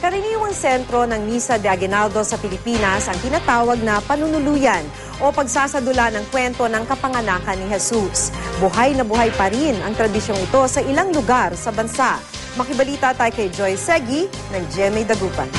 Karaniwang sentro ng Misa de Aguinaldo sa Pilipinas ang tinatawag na panunuluyan o pagsasadula ng kwento ng kapanganakan ni Jesus. Buhay na buhay pa rin ang tradisyong ito sa ilang lugar sa bansa. Makibalita tayo kay Joy Segui ng GMA Dagupan.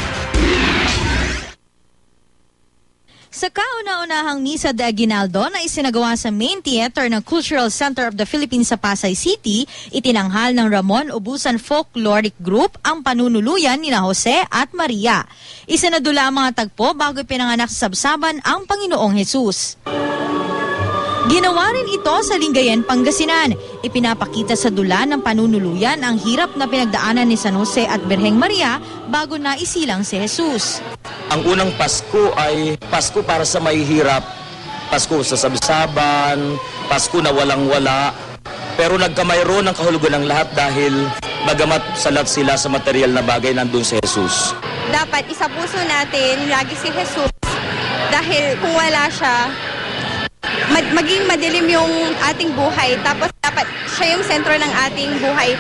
Sa kauna-unahang Misa de Aguinaldo na isinagawa sa Main Theater ng Cultural Center of the Philippines sa Pasay City, itinanghal ng Ramon Ubusan Folkloric Group ang panunuluyan nina Jose at Maria. Isinadula ang mga tagpo bago pinanganak sa sabsaban ang Panginoong Jesus. Ginawa rin ito sa Lingayen, Pangasinan. Ipinapakita sa dula ng panunuluyan ang hirap na pinagdaanan ni San Jose at Birheng Maria bago naisilang si Jesus. Ang unang Pasko ay Pasko para sa mahihirap, Pasko sa sabsaban, Pasko na walang-wala. Pero nagkamayroon ng kahulugan ng lahat dahil bagamat salat sila sa material na bagay, nandun si Jesus. Dapat isapuso natin lagi si Jesus dahil kung wala siya, maging madilim yung ating buhay. Tapos dapat siya yung sentro ng ating buhay.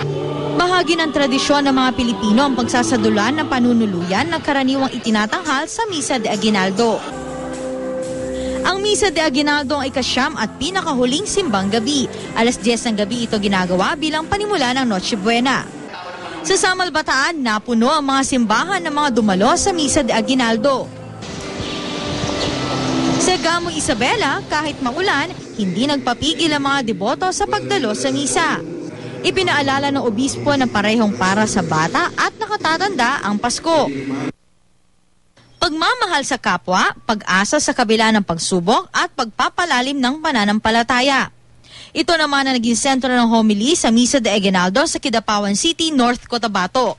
Bahagi ng tradisyon ng mga Pilipino ang pagsasadulan ng panunuluyan na karaniwang itinatanghal sa Misa de Aguinaldo. Ang Misa de Aguinaldo ang ikasyam at pinakahuling simbang gabi. 10:00 ng gabi ito ginagawa bilang panimula ng Noche Buena. Sa Samal Bataan, napuno ang mga simbahan ng mga dumalo sa Misa de Aguinaldo. Sa Gamo Isabela, kahit maulan, hindi nagpapigil ang mga deboto sa pagdalo sa misa. Ipinaalala ng obispo na parehong para sa bata at nakatatanda ang Pasko. Pagmamahal sa kapwa, pag-asa sa kabila ng pagsubok at pagpapalalim ng pananampalataya. Ito naman ang naging sentro ng homily sa Misa de Aguinaldo sa Kidapawan City, North Cotabato.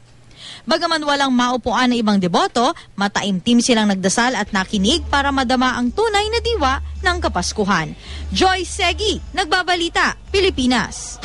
Bagaman walang maupuan ng ibang deboto, mataimtim silang nagdasal at nakinig para madama ang tunay na diwa ng Kapaskuhan. Joy Segui, Nagbabalita, Pilipinas.